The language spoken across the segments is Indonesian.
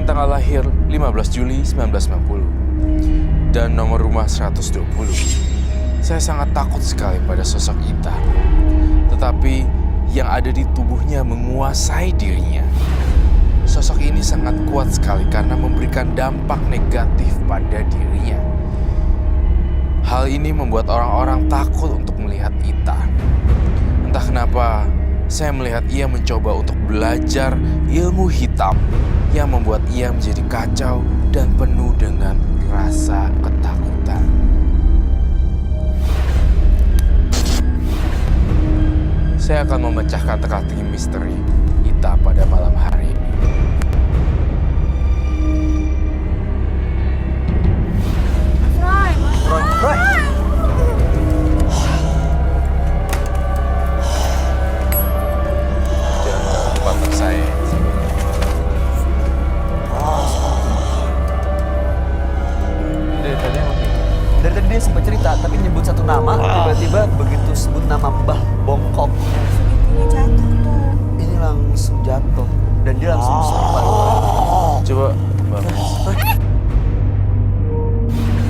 dengan tanggal lahir 15 Juli 1990 dan nomor rumah 120. Saya sangat takut sekali pada sosok Ita. Tetapi yang ada di tubuhnya menguasai dirinya. Sosok ini sangat kuat sekali karena memberikan dampak negatif pada dirinya. Hal ini membuat orang-orang takut untuk melihat Ita. Entah kenapa, saya melihat ia mencoba untuk belajar ilmu hitam yang membuat ia menjadi kacau dan penuh dengan rasa ketakutan. Saya akan memecahkan teka-teki misteri Ita pada malam hari ini. Roy. Jangan tempat saya. Dari tadi dia sempat cerita, tapi nyebut satu nama, tiba-tiba begitu sebut nama Mbah Bongkok, Segitunya jatuh tuh. ini langsung jatuh dan dia langsung serempak. Coba Mbak Mes.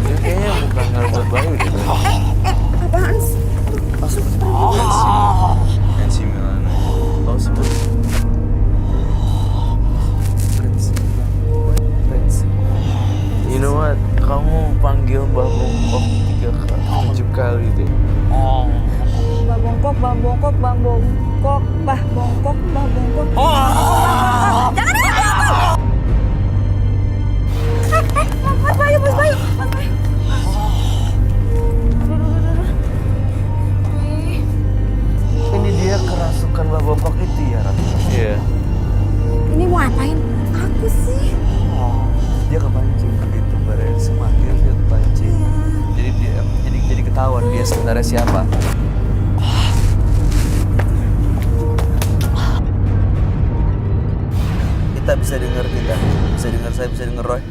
Dia kayaknya bukan ngerebut Bayu deh. Apaan sih? Langsung Nancy Milano. Oh sebut. You know what? Kamu panggil Mbak Bongkok 7 kali deh. Mbak Bongkok, Mbak Bongkok, Mbak Bongkok, Mbah Bongkok, Mbah Bongkok. Jangan ada Mas Bayu, Mas Bayu, Mas Bayu. ini dia kerasukan Mbah Bongkok itu ya, Ratu? Iya. Ini mau ngapain? Aku sih. Dia kepancing begitu bareng semakin dia kepancing. Jadi ketahuan dia sebenarnya siapa. Kita bisa dengar kita. Bisa dengar saya, bisa dengar Roy.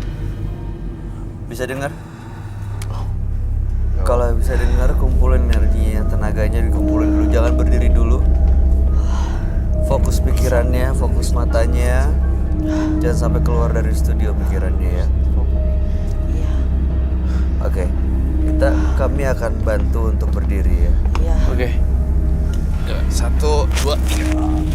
Bisa dengar? Kalau bisa dengar, kumpulin energinya, tenaganya dikumpulin dulu. Jangan berdiri dulu. Fokus pikirannya, fokus matanya. Jangan sampai keluar dari studio pikirannya ya. Oke, kami akan bantu untuk berdiri ya. Oke. 1, 2, 3.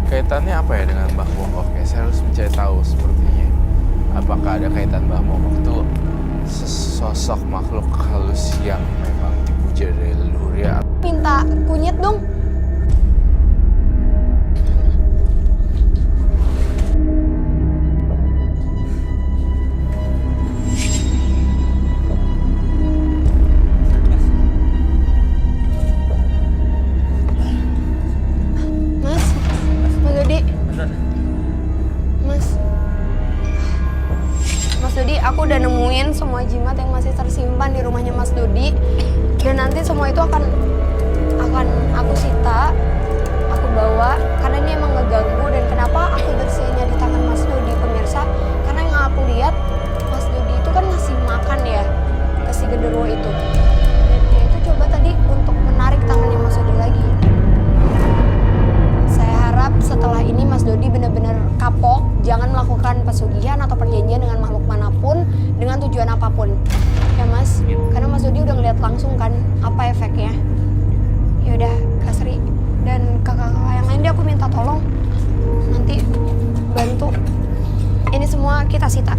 Kaitannya apa ya dengan Mbah Bongkok ya? Saya harus mencari tahu sepertinya. Apakah ada kaitan Mbah Bongkok itu sosok makhluk halus yang memang dipuja dari leluhurnya? Minta kunyit dong. Aku udah nemuin semua jimat yang masih tersimpan di rumahnya Mas Dodi, dan nanti semua itu akan aku sita, aku bawa karena ini emang ngeganggu. Dan kenapa aku bersihinnya di tangan Mas Dodi, pemirsa? Karena yang aku lihat Mas Dodi itu kan ngasih makan ya ke si genderuwo itu, dan dia itu coba tadi untuk menarik tangannya Mas Dodi lagi. Saya harap setelah ini Mas Dodi benar-benar kapok, jangan melakukan pesugihan atau perjanjian dengan makhluk manapun dengan tujuan apapun. Ya Mas, karena Mas Dodi udah ngeliat langsung kan apa efeknya. Yaudah Kak Sri dan kakak-kakak yang lain deh aku minta tolong nanti bantu. Ini semua kita sita.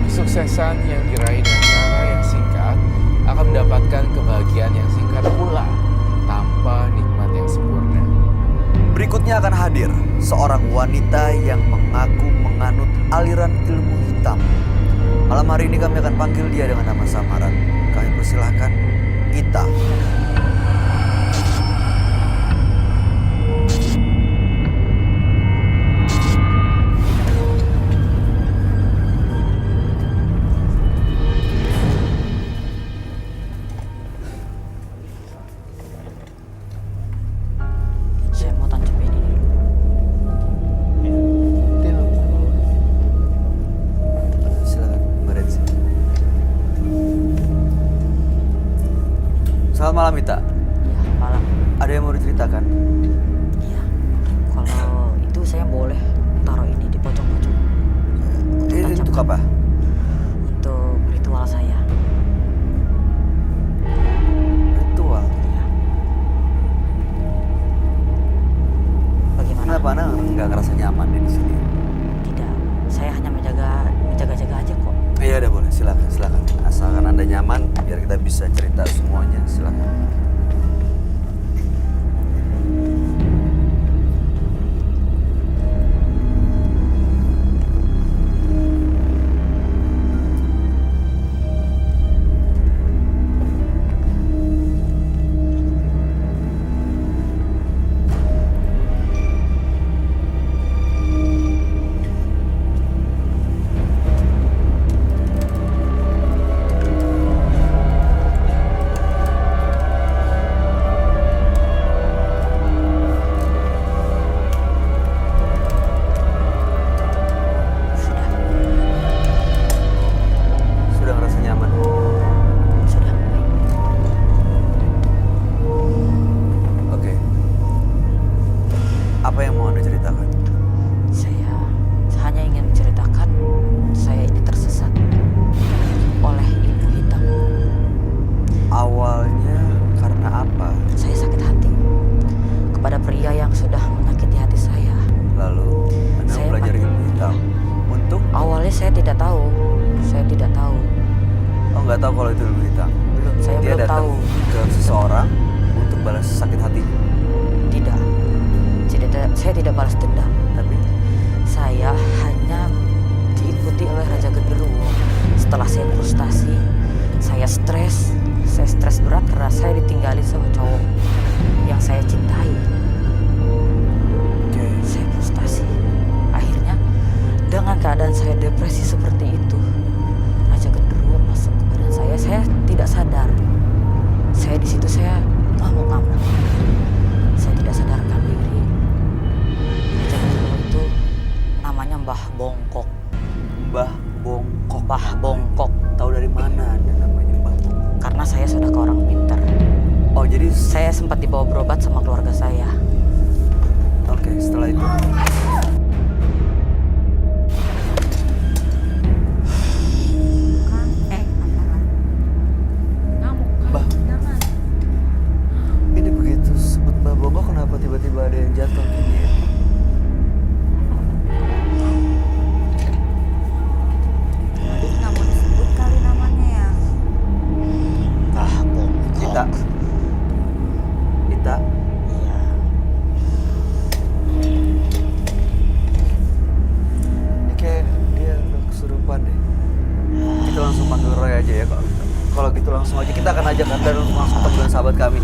Kesuksesan yang diraih dengan cara yang singkat akan mendapatkan kebahagiaan yang singkat pula tanpa nikmat yang sempurna. Berikutnya akan hadir seorang wanita yang mengaku menganut aliran ilmu hitam. Malam hari ini kami akan panggil dia dengan nama samaran. Kami persilahkan Ita. Saya mau tancap ini dulu. Malam Ita, Iya, malam. ada yang mau diceritakan? Iya. Kalau itu saya boleh taruh ini di pojok-pojok. Ini Tancap. untuk apa? Untuk ritual saya. Ritual. Iya. Bagaimana? Kenapa Anda nggak ngerasa nyaman di sini? Tidak. Saya hanya menjaga-jaga aja kok. Iya, udah boleh. Silakan, silakan. Asalkan Anda nyaman, biar kita bisa cerita semuanya. Silakan. Sudah. Sudah ngerasa nyaman? Sudah. Baik. Oke. Apa yang mau Anda ceritakan? Saya hanya ingin menceritakan saya ini tersesat oleh ilmu hitam. Awalnya karena apa? Saya sakit hati kepada pria yang sudah menyakiti hati saya. Lalu Anda Saya belajar ilmu hitam untuk? Awalnya saya tidak tahu. Oh, nggak tahu kalau itu ilmu hitam. Saya Dia belum datang tahu. ke seseorang untuk balas sakit hati. Tidak. Saya tidak balas dendam. Tapi Saya hanya diikuti oleh Raja Genderuwo. Setelah saya frustasi, saya stres berat karena saya ditinggalin sama cowok yang saya cintai. oke. Saya frustasi. Akhirnya dengan keadaan saya depresi seperti itu, Raja Genderuwo masuk ke badan saya. Saya tidak sadar. Saya di situ saya ngamuk-ngamuk. Saya tidak sadarkan diri. Raja Genderuwo itu namanya Mbah Bongkok. Mbah Bongkok. Mbah Bongkok. Tahu dari mana Anda namanya Mbah Bongkok? Karena saya sudah ke orang pintar. Oh, jadi Saya sempat dibawa berobat sama keluarga saya. oke, setelah itu Mbah, ini begitu sebut Mbah Bongkok, kenapa tiba-tiba ada yang jatuh gini ya? Nggak mau disebut kali namanya ya. Mbah Bongkok. Ita. Iya. Ini kayak dia udah kesurupan deh. Kita langsung panggil Roy aja ya. Kalau gitu langsung aja kita akan ajak Anda langsung ketemu dengan sahabat kami.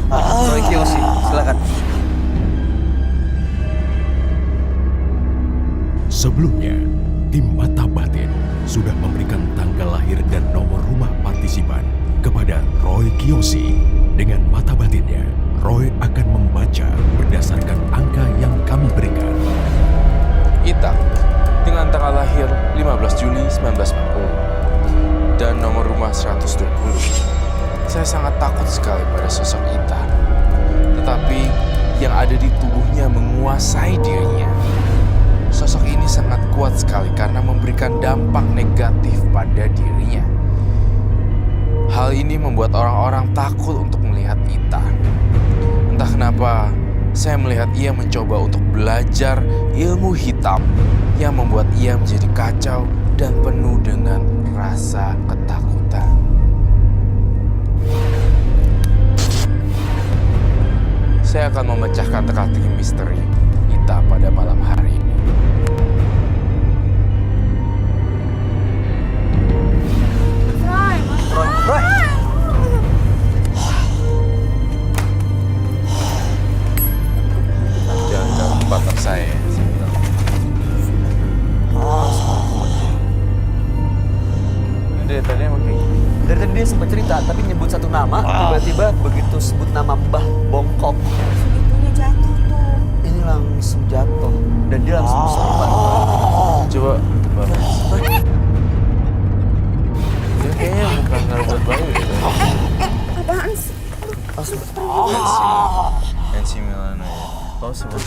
Roy Kiyoshi, silakan. Sebelumnya, tim Mata Batin sudah memberikan tanggal lahir dan nomor rumah partisipan kepada Roy Kiyoshi. Dengan mata batinnya, Roy akan membaca berdasarkan angka yang kami berikan. Ita dengan tanggal lahir 15 Juli 1990 dan nomor rumah 120. Saya sangat takut sekali pada sosok Ita. Tetapi yang ada di tubuhnya menguasai dirinya. Sosok ini sangat kuat sekali karena memberikan dampak negatif pada dirinya. Hal ini membuat orang-orang takut untuk melihat Ita. Entah kenapa, saya melihat ia mencoba untuk belajar ilmu hitam yang membuat ia menjadi kacau dan penuh dengan rasa ketakutan. Saya akan memecahkan teka-teki misteri Ita pada malam hari ini. Roy. Jangan ganggu partner saya. Ini dari tadi emang kayak gini. Dari tadi dia sempat cerita, tapi nyebut satu nama, tiba-tiba begitu sebut nama Mbah Bongkok, Segitunya jatuh tuh. ini langsung jatuh dan dia langsung kesurupan. Coba, Mbak. Dia kayaknya bukan ngerebut bayi gitu. Apaan sih? NC Milano ya. Kamu sebut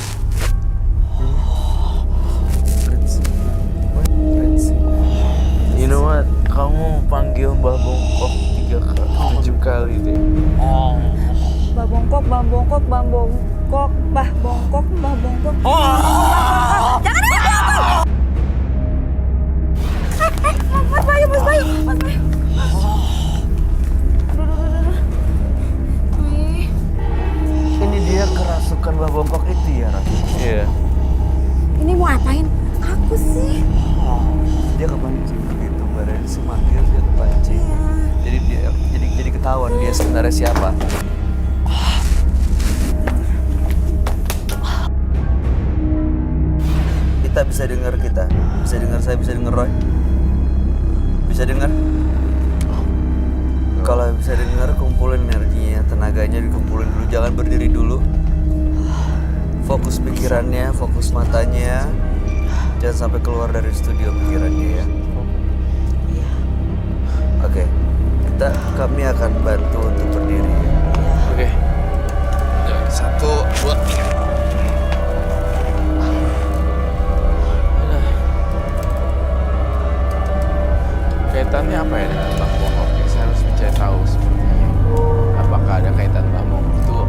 You know what? Kamu panggil Mbah Bongkok 7 kali deh. Mbah Bongkok, Mbah Bongkok, Mbah Bongkok, Mbah Bongkok, Mbah Bongkok. Jangan ya! Mas Bayu, Mas Bayu, Mas Bayu. Aduh. Wih. Ini dia kerasukan Mbah Bongkok itu ya, Ran? Iya. Ini mau apain? Aku sih. Dia kepancing begitu, Mbak Rensi manggil dia kepancing. Jadi ketahuan dia sebenarnya siapa. Kita bisa dengar saya bisa dengar Roy. Bisa dengar? Kalau bisa dengar, kumpulin energinya, tenaganya dikumpulin dulu, jangan berdiri dulu. Fokus pikirannya, fokus matanya. Jangan sampai keluar dari studio pikirannya ya. Iya. Oke, kami akan bantu untuk berdiri ya. Oke. 1, 2, 3. Kaitannya apa ya dengan Mbah Bongkok? Saya harus mencari tahu sepertinya. Apakah ada kaitan Mbah Bongkok itu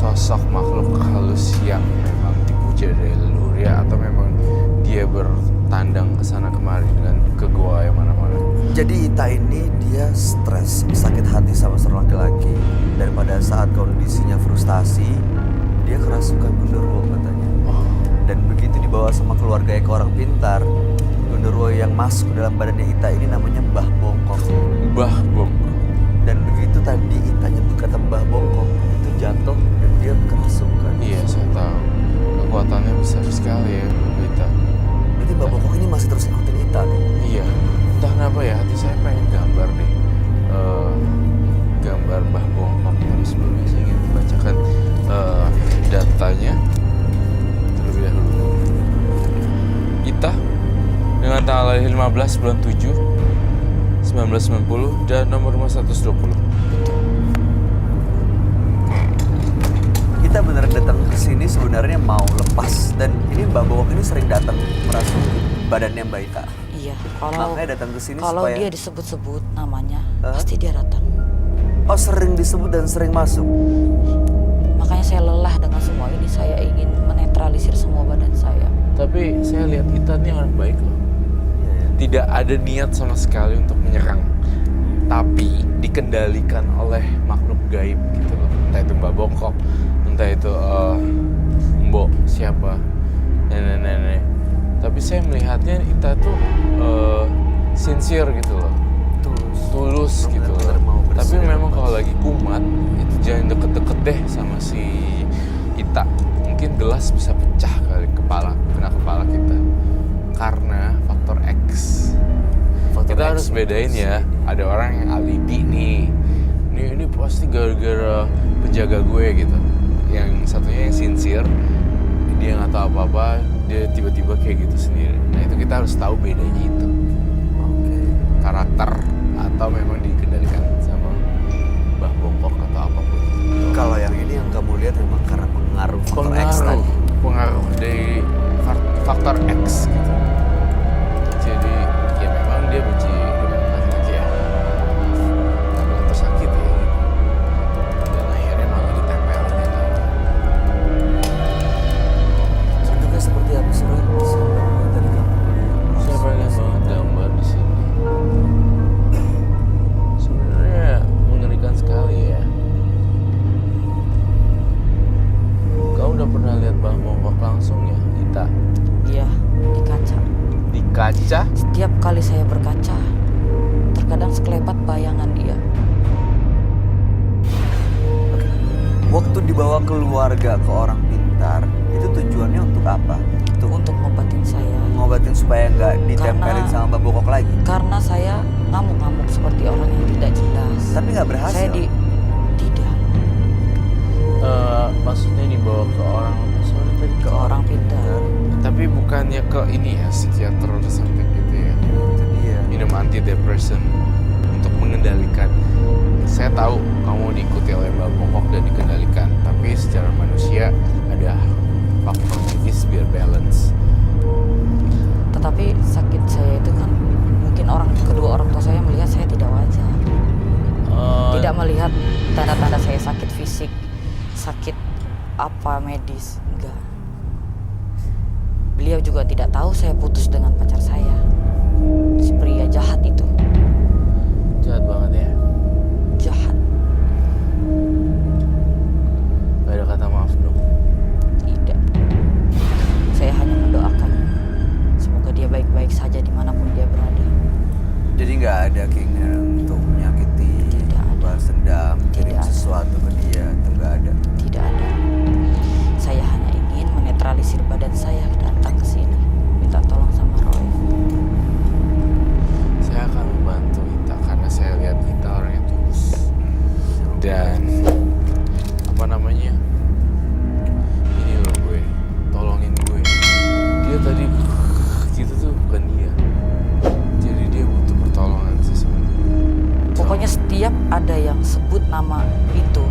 sosok makhluk halus yang memang dipuja dari leluhur atau memang dia bertandang ke sana kemari dengan ke gua yang mana-mana? Jadi Ita ini dia stres, sakit hati sama seorang laki-laki. Dan pada saat kondisinya frustasi, dia kerasukan genderuwo katanya. Dan begitu dibawa sama keluarganya ke orang pintar, genderuwo yang masuk ke dalam badannya Ita ini namanya Mbah Bongkok. Mbah Bongkok. Dan begitu tadi Ita nyebut kata Mbah Bongkok, itu jatuh dan dia kerasukan. Iya, saya tahu. Kekuatannya besar sekali ya, Ita. Berarti Mbah Bongkok ini masih terus ikutin Ita nih. Iya, entah kenapa ya hati saya pengen gambar deh. Gambar Mbah Bongkok. Tapi sebelumnya saya ingin membacakan datanya terlebih dahulu. Ita dengan tanggal lahir 15 bulan 7 1990 dan nomor rumah 120. Kita beneran datang ke sini sebenarnya mau lepas, dan ini Mbah Bongkok ini sering datang merasuki badannya Mbak Ita. Iya. Makanya datang ke sini Kalau supaya dia disebut-sebut namanya, Hah? pasti dia datang. Oh, sering disebut dan sering masuk. Makanya saya lelah dengan semua ini. Saya ingin menetralisir semua badan saya. Tapi saya lihat Ita ini orang baik loh. Tidak ada niat sama sekali untuk menyerang, tapi dikendalikan oleh makhluk gaib gitu loh. Entah itu Mbak Bongkok, entah itu Mbok siapa, nenek-nenek. Tapi saya melihatnya Ita tuh sincere gitu loh, tulus gitu loh. Tapi memang kalau lagi kumat itu jangan deket-deket deh sama si Ita. Mungkin gelas bisa pecah kali kena kepala kita karena faktor X. Kita harus bedain ya. Ada orang yang alibi nih. Ini pasti gara-gara penjaga gue gitu. Yang satunya yang sincere, dia nggak tahu apa-apa, dia tiba-tiba kayak gitu sendiri. Nah itu kita harus tahu bedanya itu. Karakter atau memang dikendalikan sama Mbah Bongkok atau apapun. Kalau yang ini yang kamu lihat memang karena pengaruh faktor X tadi. Pengaruh dari faktor X gitu. Jadi ya memang dia benci dengan laki-laki ya. Takut tersakiti ya. Dan akhirnya malah ditempelin ya. Bentuknya seperti apa sih, Roy? Dari kamu. Saya pengen banget gambar di sini. Sebenarnya mengerikan sekali ya. Kau udah pernah lihat Mbah Bongkok langsung ya, Ita? Iya, di kaca. Di kaca? Setiap kali saya berkaca, terkadang sekelebat bayangan dia. Waktu dibawa keluarga ke orang pintar, itu tujuannya untuk apa? Untuk ngobatin saya. Ngobatin supaya nggak ditempelin sama Mbah Bongkok lagi. Karena saya ngamuk-ngamuk seperti orang yang tidak jelas. Tapi nggak berhasil. Saya tidak. Maksudnya dibawa ke orang, Ke orang pintar. tapi bukannya ke ini ya, psikiater atau something gitu ya. Itu dia. Minum antidepresan untuk mengendalikan. Saya tahu kamu diikuti oleh Mbak Bongkok dan dikendalikan, tapi secara manusia ada faktor medis biar balance. Tetapi sakit saya itu kan mungkin kedua orang tua saya melihat saya tidak wajar. Tidak melihat tanda-tanda saya sakit fisik, sakit apa medis, enggak. Beliau juga tidak tahu saya putus dengan pacar saya. Si pria jahat itu. Jahat banget ya. Jahat. Gak ada kata maaf dong. Tidak. Saya hanya mendoakan semoga dia baik-baik saja dimanapun dia berada. Jadi nggak ada keinginan untuk menyakiti, Tidak ada. balas dendam, kirim Tidak ada. sesuatu ke dia, itu nggak ada. Tidak ada. Saya hanya ingin menetralisir badan saya datang ke sini, minta tolong sama Roy. Saya akan membantu Ita karena saya lihat Ita orangnya tulus. Dan apa namanya? Ini loh gue, tolongin gue. Dia tadi gitu tuh bukan dia. Jadi dia butuh pertolongan sih sebenarnya. Pokoknya setiap ada yang sebut nama itu,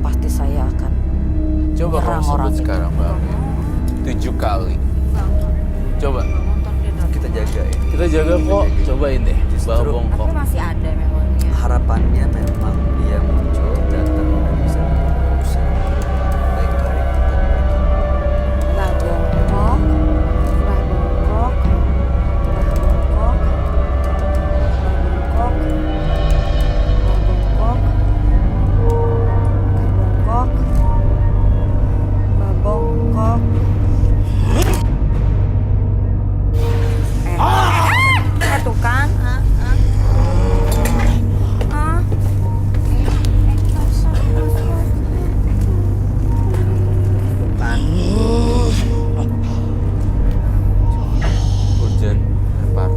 pasti saya akan Coba kamu menyerang sebut orang itu. sekarang Bang. 7 kali. Coba. Kita jagain. Kita jaga kok. Cobain deh. Justru- Mbak Bongkok. Tapi masih ada memangnya. Harapannya memang dia muncul, datang dan bisa berusaha baik-baik. Mbah Bongkok, Mbah Bongkok, Mbah Bongkok, Mbah Bongkok, Mbah Bongkok, Mbah Bongkok, Mbah Bongkok. Tuh kan? Urgent. Lempar.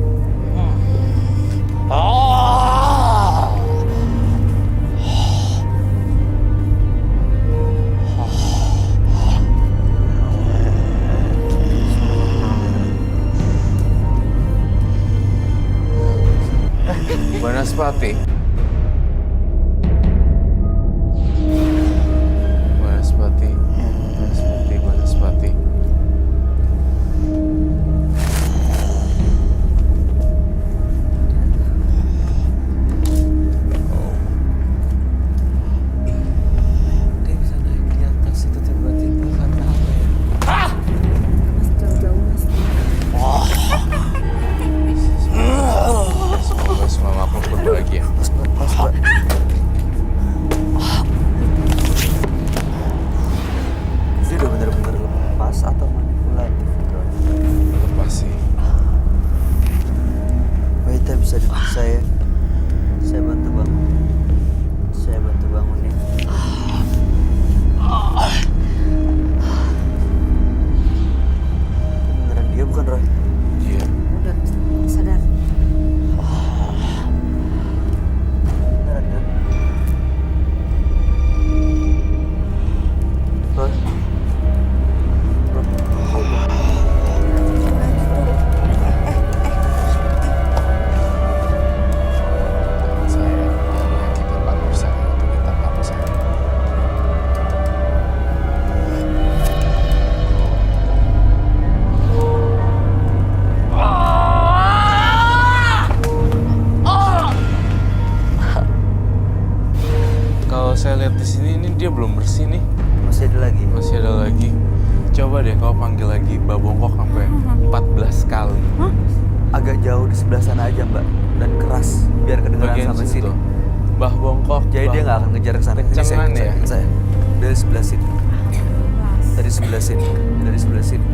Banaspati. Banaspati. Banaspati. Banaspati. Dia bisa naik di atas itu tiba-tiba karena apa ya? Mas jauh-jauh mas. Semoga semua makhluk berbahagia. Pas, Pak. Dia udah bener-bener lepas atau manipulatif, bro? Lepas sih. Waita bisa dengar saya. Saya bantu bangun. Saya bantu bangunin. Beneran dia bukan Roy? Iya. Udah sadar. Beneran kan? Roy? Roy? Saya menyakiti partner saya untuk minta maaf saya. Kalau saya lihat di sini ini dia belum bersih nih. Masih ada lagi? Masih ada lagi. Coba deh kau panggil lagi Mbak Bongkok sampai 14 kali. Agak jauh di sebelah sana aja, Mbak. Dan keras, biar kedengeran Bagian sampai situ sini. tuh. Mbah Bongkok. Jadi dia nggak akan ngejar ke sana. Ini Kencengan ya? saya. Dari sebelah sini. Dari sebelah sini. Dari sebelah sini.